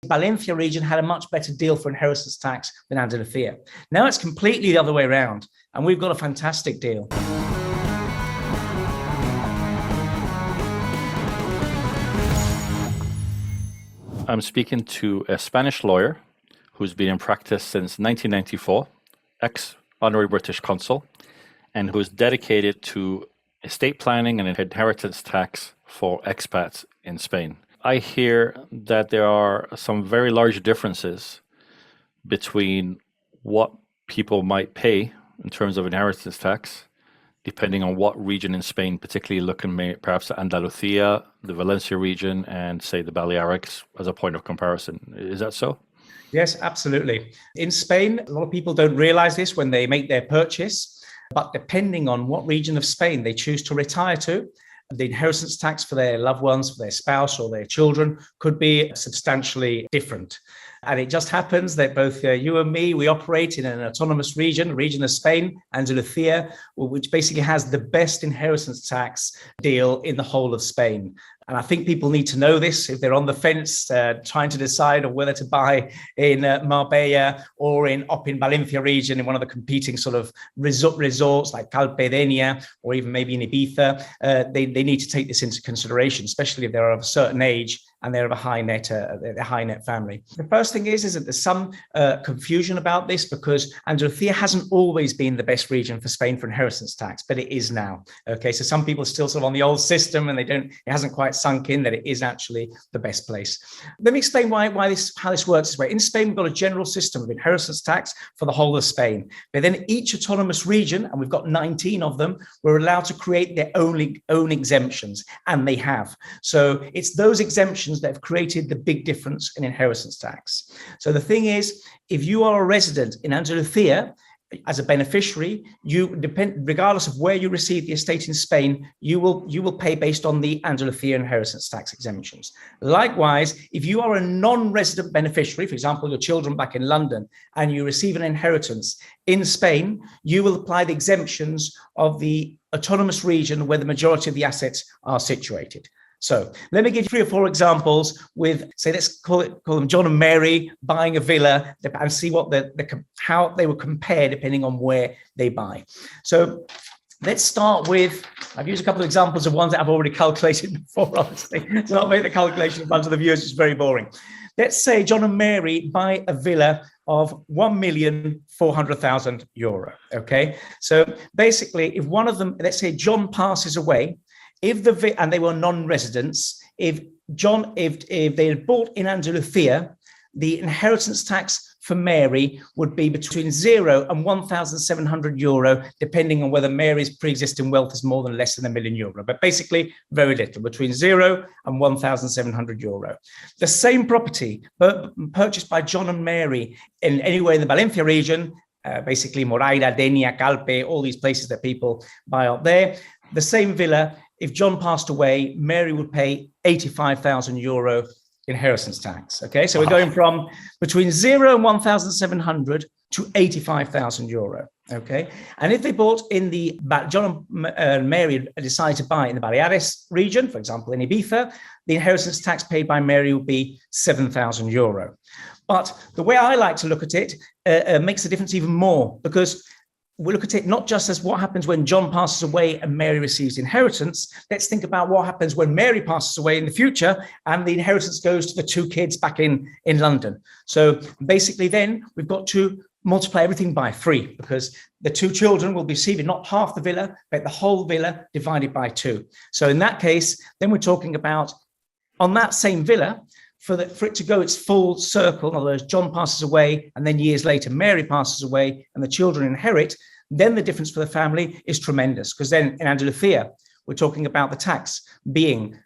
Valencia region had a much better deal for inheritance tax than Andalusia. Now it's completely the other way around, and we've got a fantastic deal. I'm speaking to a Spanish lawyer who's been in practice since 1994, ex-honorary British consul, and who's dedicated to estate planning and inheritance tax for expats in Spain. I hear that there are some very large differences between what people might pay in terms of inheritance tax, depending on what region in Spain, particularly looking perhaps at Andalusia, the Valencia region, and say the Balearics as a point of comparison. Is that so? Yes, absolutely. In Spain, a lot of people don't realize this when they make their purchase, but depending on what region of Spain they choose to retire to, the inheritance tax for their loved ones, for their spouse or their children could be substantially different. And it just happens that both you and me, we operate in an autonomous region of Spain, Andalusia, which basically has the best inheritance tax deal in the whole of Spain. And I think people need to know this if they're on the fence trying to decide on whether to buy in Marbella or up in Valencia region in one of the competing sort of resorts like Calpe Denia or even maybe in Ibiza. They need to take this into consideration, especially if they're of a certain age and they're of a high net family. The first thing is that there's some confusion about this because Andalusia hasn't always been the best region for Spain for inheritance tax, but it is now. Okay, so some people are still sort of on the old system and it hasn't quite sunk in that it is actually the best place. Let me explain how this works this way. In Spain, we've got a general system of inheritance tax for the whole of Spain. But then each autonomous region, and we've got 19 of them, we're allowed to create their own exemptions, and they have. So it's those exemptions that have created the big difference in inheritance tax. So the thing is, if you are a resident in Andalusia as a beneficiary, regardless of where you receive the estate in Spain, you will pay based on the Andalusia inheritance tax exemptions. Likewise, if you are a non-resident beneficiary, for example, your children back in London, and you receive an inheritance in Spain, you will apply the exemptions of the autonomous region where the majority of the assets are situated. So let me give you 3 or 4 examples with, say, let's call them John and Mary buying a villa and see what how they would compare depending on where they buy. So let's start with, I've used a couple of examples of ones that I've already calculated before, obviously. So I'll make the calculation in front of the viewers, it's very boring. Let's say John and Mary buy a villa of €1,400,000. Okay, so basically, if one of them, let's say John passes away, and they were non-residents, if they had bought in Andalusia, the inheritance tax for Mary would be between €0 and €1,700, depending on whether Mary's pre-existing wealth is more than less than €1 million. But basically, very little, between €0 and €1,700. The same property, but purchased by John and Mary anywhere in the Valencia region, basically Moraira, Denia, Calpe, all these places that people buy up there, the same villa. If John passed away, Mary would pay €85,000 inheritance tax. Okay, so we're going from between €0 and €1,700 to €85,000. Okay, and if they bought in John and Mary decide to buy in the Baleares region, for example, in Ibiza, the inheritance tax paid by Mary would be €7,000. But the way I like to look at it makes the difference even more, because we look at it not just as what happens when John passes away and Mary receives inheritance. Let's think about what happens when Mary passes away in the future and the inheritance goes to the 2 kids back in London. So basically then we've got to multiply everything by 3, because the 2 children will be receiving not half the villa, but the whole villa divided by 2. So in that case, then we're talking about on that same villa, for it to go its full circle, in other words, John passes away and then years later Mary passes away and the children inherit, then the difference for the family is tremendous, because then in Andalusia, we're talking about the tax being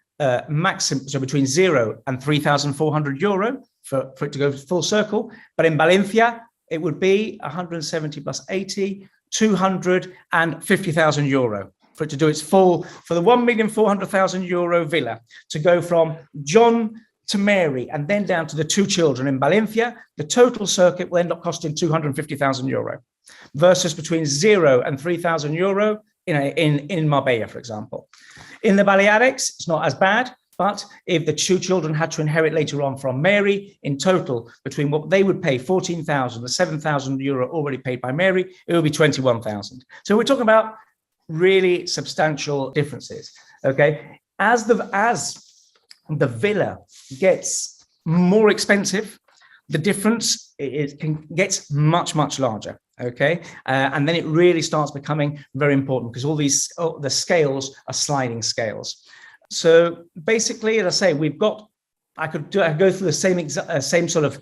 maximum, so between €0 and €3,400 for it to go full circle. But in Valencia, it would be 170 plus 80, €250,000 for it to do its full, for the €1,400,000 villa to go from John to Mary and then down to the 2 children in Valencia. The total circuit will end up costing €250,000 versus between €0 and €3,000 in Marbella, for example. In the Balearics, it's not as bad. But if the two children had to inherit later on from Mary, in total, between what they would pay, 14,000, the 7,000 euro already paid by Mary, it would be 21,000. So we're talking about really substantial differences. Okay, as the villa gets more expensive, the difference gets much larger. Okay, and then it really starts becoming very important because the scales are sliding scales. So basically, as I say, I could go through the same sort of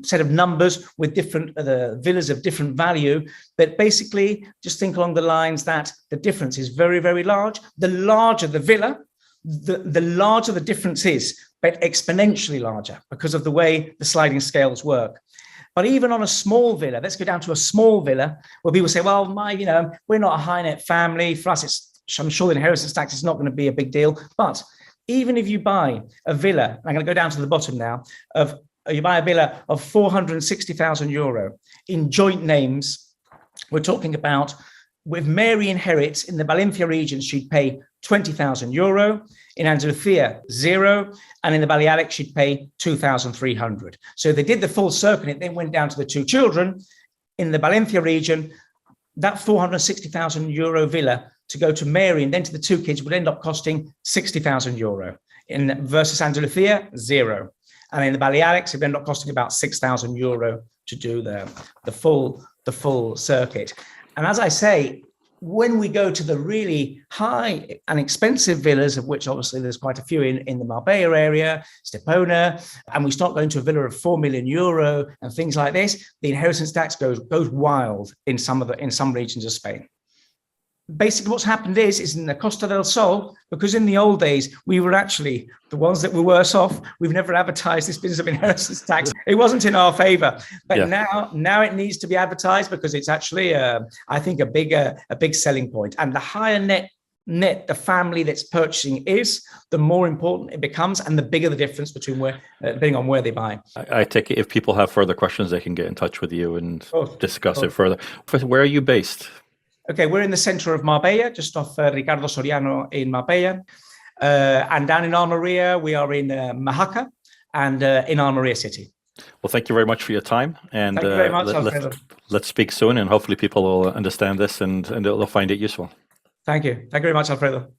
set of numbers with different villas of different value, but basically just think along the lines that the difference is very large. The larger the villa, the larger the difference is, but exponentially larger because of the way the sliding scales work. But even on a small villa, let's go down to a small villa where people say, well, we're not a high net family. For us, I'm sure the inheritance tax is not going to be a big deal. But even if you buy a villa, I'm going to go down to the bottom now, you buy a villa of 460,000 euro in joint names, we're talking about, with Mary inherits in the Valencia region, she'd pay 20,000 euro, in Andalusia, 0, and in the Balearics, she'd pay 2,300. So they did the full circle, and it then went down to the two children. In the Valencia region, that 460,000 euro villa to go to Mary and then to the two kids would end up costing 60,000 euro. Versus Andalusia, 0. And in the Balearics, it would end up costing about 6,000 euro to do the full circuit. And as I say, when we go to the really high and expensive villas, of which obviously there's quite a few in the Marbella area, Stepona, and we start going to a villa of 4 million euro and things like this, the inheritance tax goes wild in some regions of Spain. Basically, what's happened is in the Costa del Sol, because in the old days, we were actually the ones that were worse off. We've never advertised this business of inheritance tax. It wasn't in our favor. But now it needs to be advertised because it's actually, I think, a big selling point. And the higher net the family that's purchasing is, the more important it becomes and the bigger the difference between depending on where they buy. I take it if people have further questions, they can get in touch with you and discuss it further. Where are you based? Okay, we're in the center of Marbella, just off Ricardo Soriano in Marbella. And down in Almeria, we are in Majaca and in Almeria City. Well, thank you very much for your time. And thank you very much, Alfredo. Let's speak soon, and hopefully people will understand this and they'll find it useful. Thank you. Thank you very much, Alfredo.